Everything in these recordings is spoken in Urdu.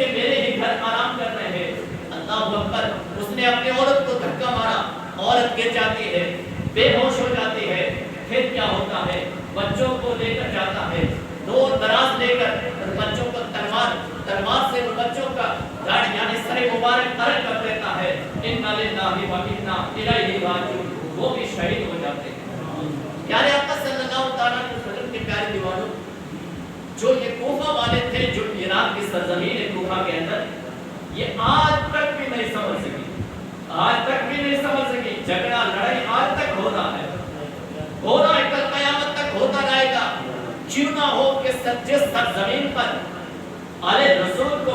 بچے میرے ہی گھر آرام کر رہے ہیں. اللہ اکبر. اس نے اپنے عورت کو دھکا مارا, عورت گر جاتی ہے, بے ہوش ہو جاتی ہے. پھر کیا ہوتا ہے, بچوں کو لے کر جاتا ہے, دور دراز لے کر بچوں کو تلوار سے وہ بچوں کا داڑھی یعنی سر مبارک قرض کر دیتا ہے. انا للہ و انا الیہ راجعون. وہ بھی شہید ہو جاتے ہیں. پیارے آقا صلی اللہ تعالیٰ علیہ وسلم کے پیارے دیوانوں, جو یہ کوفہ والے تھے, جو عراق کی سرزمین ہے کوفہ کے اندر, یہ آج تک بھی نہیں سمجھ سکی, آج تک بھی نہیں سمجھ سکی. جھگڑا لڑائی آج تک ہو رہا ہے, ہو رہا ہے, کل قیامت تک ہوتا رہے گا. کیوں نہ ہو کہ جس سرزمین پر آل رسول کو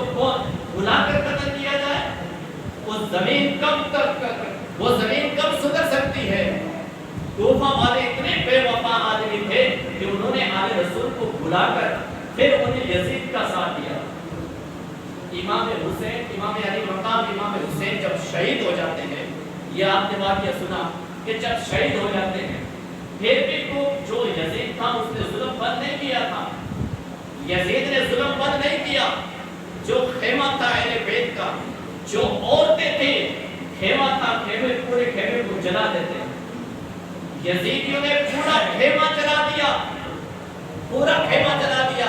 بلا کر قتل کیا جائے, وہ زمین کب سدھر سکتی ہے. کوفہ والے اتنے بے وفا آدمی تھے کہ انہوں نے آل رسول کو بلا کر پھر انہیں یزید کا ساتھ دیا. امام حسین, امام علی مقام امام حسین جب شہید ہو جاتے ہیں, یہ آپ نے واقعہ سنا کہ جب شہید ہو جاتے ہیں, پھر بھی جو یزید تھا اس نے ظلم بند نہیں کیا تھا. یزید نے ظلم بند نہیں کیا. جو خیمہ تھا اہل بیت کا, جو عورتیں تھیں, خیمہ تھا, پورے خیمے کو جلا دیتے. یزیدیوں نے پورا خیمہ جلا دیا, پورا خیمہ جلا دیا.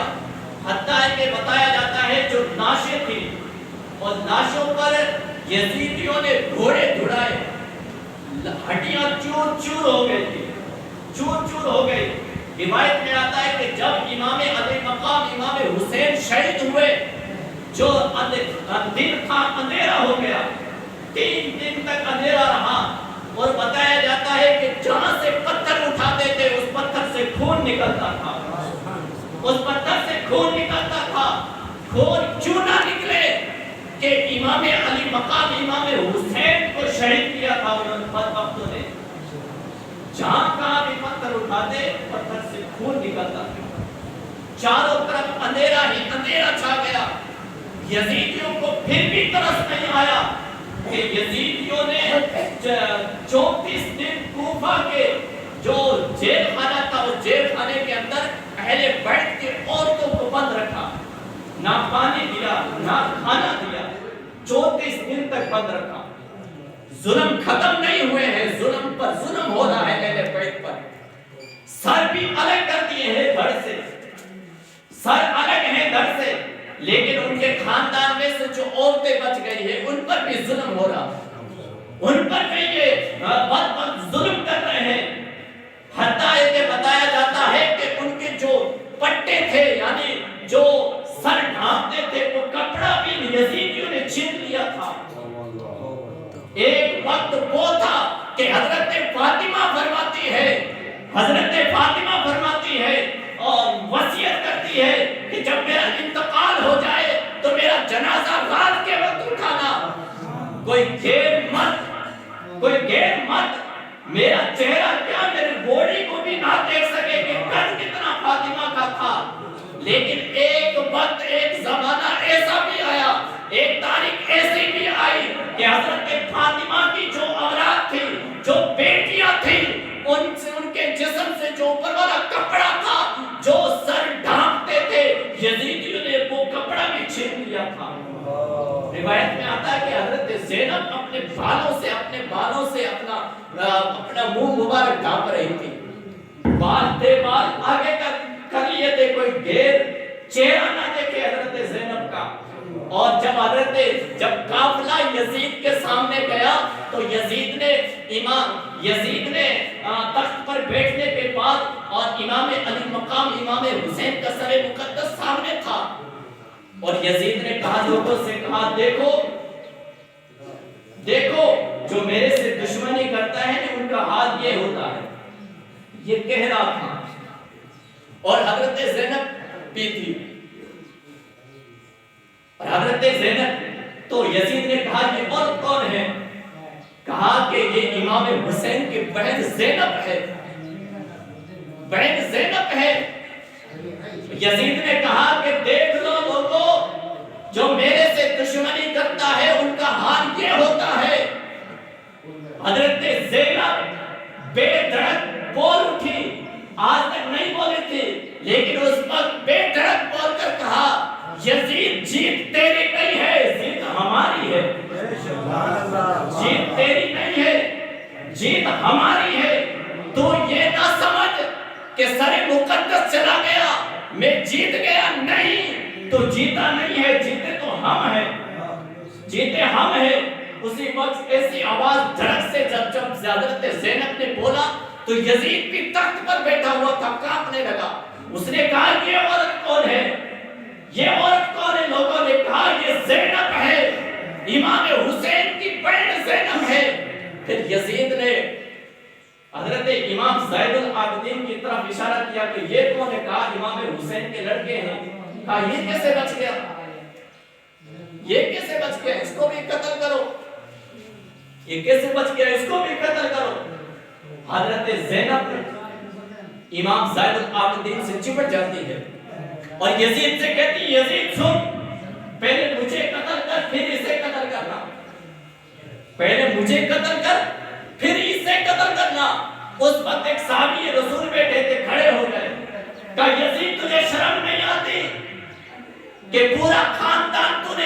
حتیٰ کہ بتایا جاتا ہے جو لاشیں تھیں اور لاشوں پر یزیدیوں نے گھوڑے دھڑائے, ہڈیاں چور چور ہو گئی تھی, چور چور ہو گئی. روایت میں آتا ہے کہ جب امام علی مقام امام حسین شہید ہوئے, جو دن تھا اندھیرا ہو گیا, 3 دن تک اندھیرا رہا. اور بتایا جاتا ہے کہ جہاں سے پتھر اٹھاتے تھے اس پتھر سے خون نکلتا تھا, اس پتھر سے خون نکلتا تھا. خون کیوں نہ نکلے کہ امام علی مقام امام حسین کو شہید کیا تھا انہوں نے بدبختوں نے. جہاں کہاں بھی پتھر اٹھاتے پتھر سے خون نکلتا تھا. چاروں طرف اندھیرا ہی اندھیرا چھا گیا. یزیدیوں کو پھر بھی ترس نہیں آیا کہ یزیدیوں نے 34 دن کوفہ کے جو جیل خانہ تھا, اس جیل خانے کے اندر اہل بیت کے عورتوں کو بند رکھا, نہ پانی دیا نہ کھانا دیا, 34 دن تک بند رکھا. ظلم ختم نہیں ہوئے ہیں, ظلم پر ظلم ہو رہا ہے اہل بیت پر. سر بھی الگ کر دیے ہیں دھڑ سے, سر الگ ہیں دھڑ سے, لیکن ان کے خاندان میں سے جو عورتیں بچ گئی ہیں ان پر بھی ظلم ہو رہا, ان پر بھی یہ بد ظلم کر رہے ہیں. حتیٰ کہ بتایا جاتا ہے کہ ان کے جو پٹے تھے یعنی جو سر ڈھانپتے تھے وہ کپڑا بھی یزیدیوں نے چھین لیا تھا. ایک وقت وہ تھا کہ حضرت فاطمہ فرماتی ہے, حضرت فاطمہ فرماتی ہے اور وصیت کرتی ہے کہ جب میرا انتقال ہو جائے تو میرا جنازہ رات کے وقت اٹھانا. کوئی غیر مرد میرا چہرہ کیا میرے بوڈی کو بھی نہ دیکھ سکے کہ قد کتنا فاطمہ کا تھا. لیکن ایک وقت ایک زمانہ ایسا بھی آیا, ایک تاریخ ایسی بھی آئی کہ حضرت فاطمہ کی جو اولاد تھی, جو بیٹیاں تھیں, ان کے جسم سے جو اوپر والا کپڑا تھا جو سر ڈھانپتے تھے, یزیدیوں نے وہ کپڑا بھی چھین لیا تھا. روایت میں آتا ہے کہ حضرت زینب اپنے بالوں سے اپنا منہ مبارک ڈھانپ رہی تھی. بال آگے کر لیے تھے, کوئی غیر چہرہ نہ دیکھے حضرت زینب کا. اور جب قافلہ یزید کے سامنے گیا تو یزید نے تخت پر بیٹھنے کے بعد اور امام علی مقام امام حسین کا سر مقدس سامنے تھا, اور یزید نے کہا لوگوں سے کہا دیکھو جو میرے سے دشمنی کرتا ہے ان کا حال یہ ہوتا ہے. یہ کہہ رہا تھا اور حضرت زینب بھی تھی. اور حضرت زینب تو یزید نے کہا یہ اور کون ہے, کہا کہ یہ امام حسین کی بہن زینب ہے, بہن زینب ہے. یزید نے کہا کہ دیکھ لو لوگوں, جو میرے سے دشمنی کرتا ہے ان کا حال یہ ہوتا ہے. حضرت زینب بے دھڑک بول اٹھی, آج تک نہیں بولی تھی لیکن اس وقت بے دھڑک بول کر کہا یزید جیت تیری نہیں جیت ہماری ہے، تو یہ نہ سمجھ کہ سر مقدس چلا گیا میں جیت گیا، نہیں، تو جیتا نہیں ہے، جیتے تو ہم ہیں، جیتے ہم ہیں۔ اسی وقت ایسی آواز دھڑک سے جب حضرت زینب نے بولا تو یزید بھی تخت پر بیٹھا ہوا تھا، کانپنے لگا۔ اس نے کہا یہ عورت کون ہے، یہ عورت کون ہے؟ لوگوں نے کہا یہ زینب ہے، امام حسین کی بہن زینب ہے۔ پھر یزید نے حضرت امام زید العابدین کی طرف اشارہ کیا کہ یہ کون ہے؟ کہا امام حسین کے لڑکے ہیں۔ کہا یہ کیسے بچ گیا، یہ کیسے بچ گیا، اس کو بھی قتل کرو، یہ کیسے بچ گیا، اس کو بھی قتل کرو۔ حضرت زینب امام زید العابدین سے چپٹ جاتی ہے اور یزید سے کہتی، یزید سن، پہلے مجھے قتل کر پھر اسے قتل کرنا، پہلے مجھے قتل کر پھر اسے قتل کرنا۔ اس وقت ایک صحابی رسول بیٹھے تھے، کھڑے ہو گئے، کہا یزید تجھے شرم نہیں آتی کہ پورا خاندان تو نے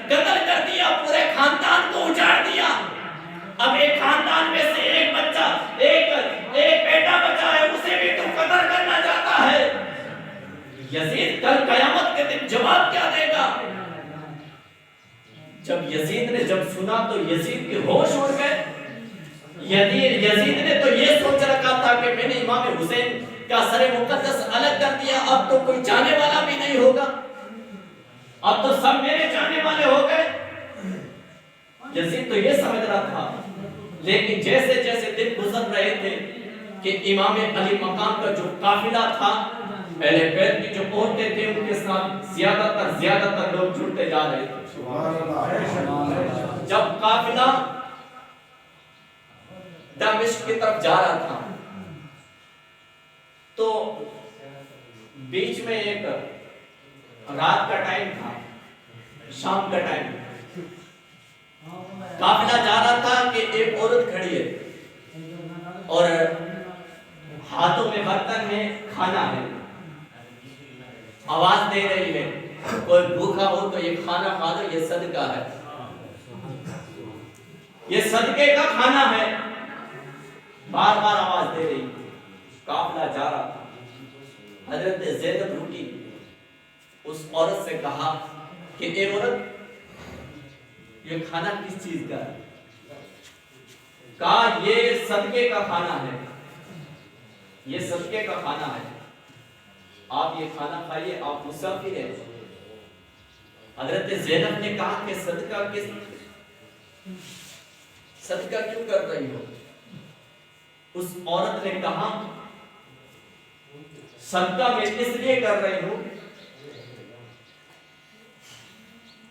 قتل کر دیا، پورے خاندان کو اجاڑ دیا، اب ایک خاندان میں سے ایک بچہ، ایک بیٹا بچا ہے، اسے بھی تو قتل کرنا چاہتا ہے۔ یزید کل قیامت کے دن جواب کیا دے گا؟ جب یزید نے جب سنا تو یزید کے ہوش اڑ گئے۔ یزید نے تو یہ سوچ رکھا تھا کہ میں نے امام حسین کا سر مقدس الگ کر دیا، اب تو کوئی جانے والا بھی نہیں ہوگا، اب تو سب میرے جانے والے ہو گئے۔ یزید تو یہ سمجھ رہا تھا، لیکن جیسے جیسے دن گزر رہے تھے کہ امام علی مقام کا جو قافلہ تھا، پہلے بیت کی جو عورتیں تھے ان کے ساتھ زیادہ تر لوگ جڑتے جا رہے تھے۔ جب قافلہ دمشق کی طرف جا رہا تھا تو بیچ میں ایک رات کا ٹائم تھا، شام کا ٹائم، قافلہ جا رہا تھا کہ ایک عورت کھڑی ہے اور ہاتھوں میں برتن میں کھانا ہے، آواز دے رہی ہے کوئی بھوکا ہو تو یہ کھانا کھا دو، یہ صدقہ ہے، یہ صدقے کا کھانا ہے، بار بار آواز دے رہی۔ قافلہ جا رہا تھا، حضرت زینب رکی، اس عورت سے کہا کہ اے عورت یہ کھانا کس چیز کا ہے؟ کہا یہ صدقے کا کھانا ہے، یہ صدقے کا کھانا ہے، آپ یہ کھانا کھائیے، آپ مسافر ہیں۔ حضرت زینب نے کہا کہ صدقہ کیوں کر رہی ہو؟ اس عورت نے کہا صدقہ میں اس لیے کر رہی ہوں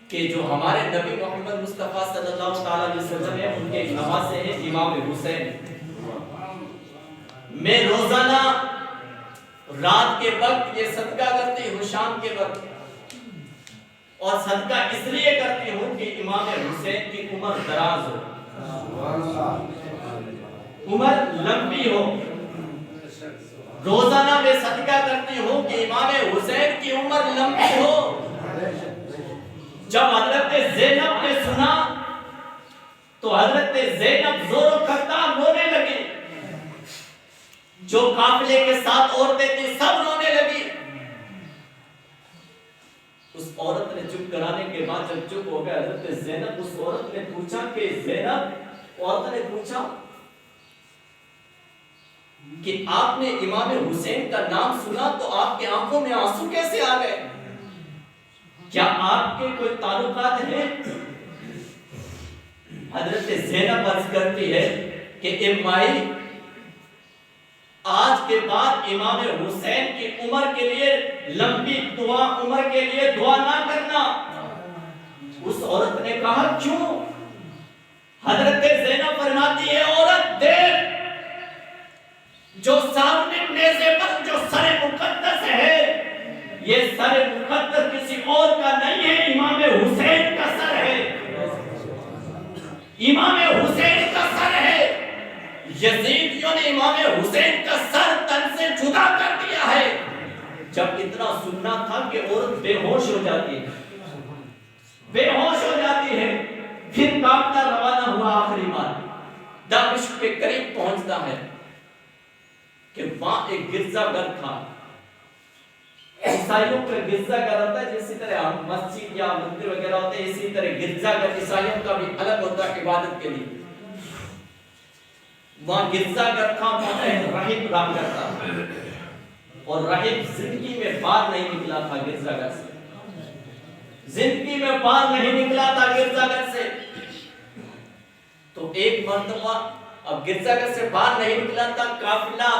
کہ جو ہمارے نبی محمد مصطفیٰ صلی اللہ علیہ وسلم ہیں ان کے نواسے ہیں امام حسین، میں روزانہ رات کے وقت یہ صدقہ کرتی ہوں، شام کے وقت، اور صدقہ اس لیے کرتی ہوں کہ امام حسین کی عمر دراز ہو، عمر لمبی ہو۔ روزانہ میں صدقہ کرتی ہوں کہ امام حسین کی عمر لمبی ہو۔ جب حضرت زینب نے سنا تو حضرت زینب زور و قطار رونے لگی، جو قافلے کے ساتھ عورتیں تھیں سب رونے لگی۔ اس عورت نے چپ کرانے کے بعد جب چپ ہو گیا حضرت زینب، اس عورت نے پوچھا کہ زینب، عورت نے پوچھا کہ آپ نے امام حسین کا نام سنا تو آپ کے آنکھوں میں آنسو کیسے آ گئے؟ کیا آپ کے کوئی تعلقات ہیں؟ حضرت زینب عرض کرتی ہے کہ اے مائی، آج کے بعد امام حسین کی عمر کے لیے لمبی دعا، عمر کے لیے دعا نہ کرنا۔ اس عورت نے کہا کیوں؟ حضرت زینب فرماتی ہے عورت دیکھ، جو سامنے نیزے پر جو سر مقدس ہے، یہ سر مقدس کسی اور کا نہیں ہے، امام حسین کا سر ہے، امام حسین کا سر ہے۔ یزیدیوں نے امام حسین کا سر تن سے جدا کر دیا ہے۔ جب اتنا سننا تھا کہ عورت بے ہوش ہو جاتی ہے، بے ہوش ہو جاتی ہے۔ پھر قافلہ روانہ ہوا آخری بار دمشق کے قریب پہنچتا ہے کہ وہاں ایک گرجا گھر تھا. عیسائیوں کا گرجا گھر ہوتا ہے جیسی طرح مسجد یا مندر وغیرہ ہوتے ہیں، اسی طرح گرجا گھر عیسائیوں کا بھی الگ ہوتا ہے عبادت کے لیے. وہاں گرجا گھر تھا، وہاں ایک راہب رہا کرتا تھا، اور راہب زندگی میں باہر نہیں نکلا تھا گرجا گھر سے، زندگی میں باہر نہیں نکلا تھا گرجا گھر سے. تو ایک مرتبہ اب گرجا گھر سے باہر نہیں نکلا تھا، قافلہ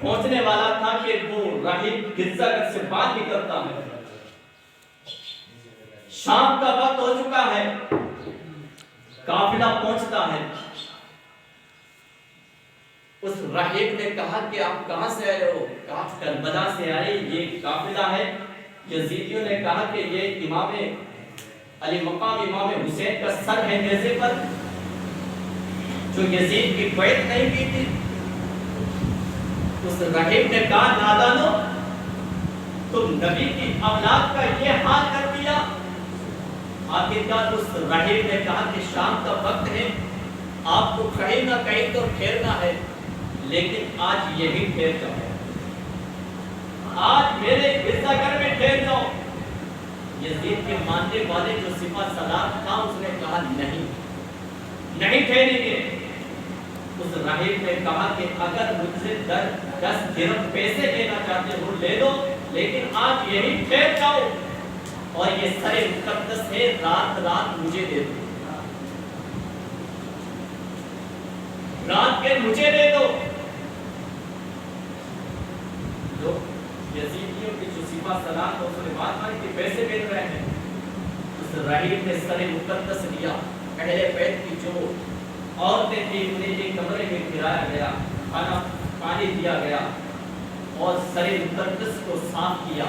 پہنچنے والا تھا کہ وہ راہب گرجا گھر سے باہر نکلتا ہے. شام کا وقت ہو چکا ہے، قافلہ پہنچتا ہے. اس راہب نے کہا کہ آپ کہاں سے آئے ہو؟ کہا کربلا سے آئے، یہ قافلہ ہے. یزیدیوں نے کہا کہ یہ امام علی مقام امام حسین کا سر ہے نیزے پر، جو یزید کی بیعت نہیں کی تھی. اس راہب نے کہا نادانو، تم نبی کی اولاد کا یہ حال کر دیا. آخرکار اس راہب نے کہا کہ شام کا وقت ہے، آپ کو کہیں نہ کہیں تو ٹھہرنا ہے، لیکن آج یہی ٹھہر جاؤ، آج میرے گرجا گھر میں ٹھہر جاؤ. یزید کے ماننے والے جو سپہ سالار تھا اس نے کہا نہیں ٹھہریں گے. اس راہب نے کہا کہ اگر مجھ سے 10 درہم پیسے لینا چاہتے ہو لے دو، لیکن آج یہی ٹھہر جاؤ، اور یہ سر مقدس ہے، رات مجھے دے دو، رات کے مجھے دے دو. جو یزیدیوں کے جو سپہ سالار تھا اس نے بات مانی کہ پیسے مل رہے ہیں. اس راہب نے سر مقدس لیا. اہل بیت کی جو عورتیں تھیں انہیں ایک کمرے میں گرایا گیا، کھانا پانی دیا گیا، اور سر مقدس کو صاف کیا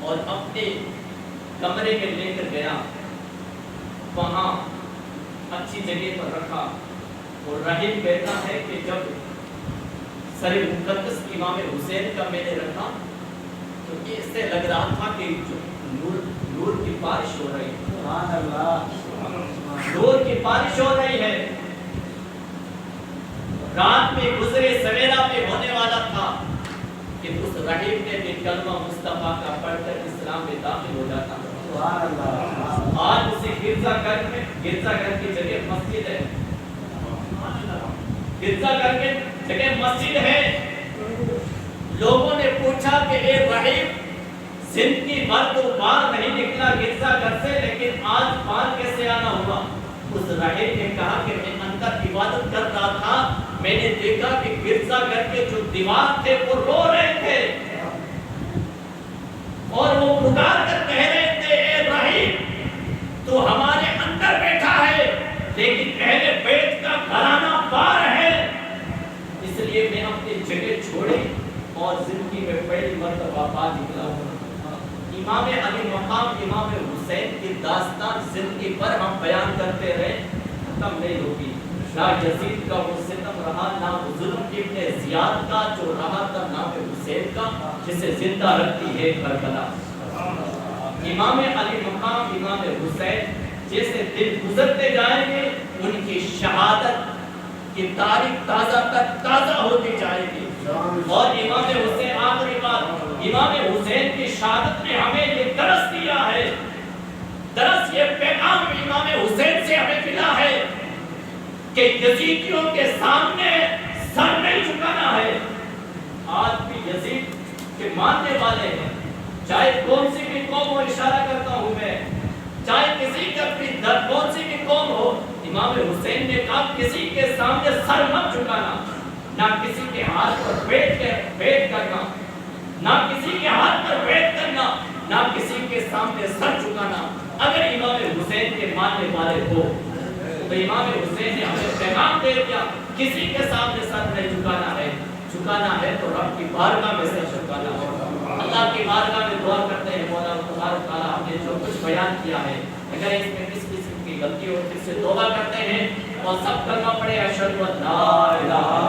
اور اپنے کمرے میں لے کر گیا، وہاں اچھی جگہ پر رکھا. اور راہب کہتا ہے کہ جب سر مقدس امام حسین کا میں نے رکھا تو اس سے لگ رہا تھا کہ جو نور کی بارش ہو رہی ہے، سبحان اللہ، نور کی بارش ہو رہی ہے. رات میں گزرے سویرا میں ہونے والا تھا کہ اس راہب نے بھی کلمہ مصطفیٰ کا پڑھ کر اسلام میں داخل ہو جاتا. سبحان اللہ. آج اسی گرجا گھر کی جگہ مسجد ہے، گرجا گھر کی جگہ مسجد ہے. لوگوں نے پوچھا کہ اے راہب، زندگی بھر تو باہر نہیں نکلا گرجا گھر سے، لیکن آج باہر کیسے آنا ہوا؟ اس راہب نے کہا کہ میں اندر عبادت کر رہا تھا، میں نے دیکھا کہ گرجا گھر کے جو دیوار تھے وہ رو رہے تھے، اور وہ پکار کر کہہ رہے تھے اے راہب تو ہمارے اندر بیٹھا ہے، لیکن اہل بیت کا گھرانہ باہر ہے. اس لیے میں اپنی جگہ چھوڑی اور زندگی میں پہلی مرتبہ باہر نکلا. امام علی مقام امام حسین کی داستان زندگی پر ہم بیان کرتے رہے، ختم نہیں ہوگی. نہ یزید کا وہ ستم رہا، نہ ظلم ابن زیاد کا جو رہا تھا، نہ حسین کا جسے زندہ رکھتی ہے کربلا. امام علی مقام امام حسین جیسے دن گزرتے جائیں گے ان کی شہادت کی تاریخ تازہ ہوتی جائے گی. اور امام حسین، آخری بات، امام حسین کی شہادت نے ہمیں یہ درس دیا ہے، درس یہ پیغام امام حسین سے ہمیں ملا ہے کہ یزیدیوں کے سامنے سر نہیں جھکانا ہے. آج بھی یزید کے ماننے والے ہیں، چاہے کون سی بھی قوم ہو، اشارہ کرتا ہوں میں، چاہے کسی کا بھی کون سی بھی قوم ہو، امام حسین نے کہا کسی کے سامنے سر مت جھکانا، نہ کسی کے ہاتھ پر بیٹھ کرنا، نہ کسی کے ہاتھ پر بیٹھ کرنا، نہ کسی کے سامنے سر جھکانا. اگر امام حسین کے ماننے والے ہو تو امام حسین نے ہمیں پیغام دے دیا کسی کے سامنے سر نہیں جھکانا ہے تو رب کی بارگاہ میں سر جھکانا ہے. اللہ کی بارگاہ میں دعا کرتے ہیں مولا تبارک تعالیٰ ہم نے جو کچھ بیان کیا ہے اگر اس میں کس قسم کی غلطی ہو پھر سے توبہ کرتے ہیں اور سب کلمہ پڑھے اشہد ان لا الہ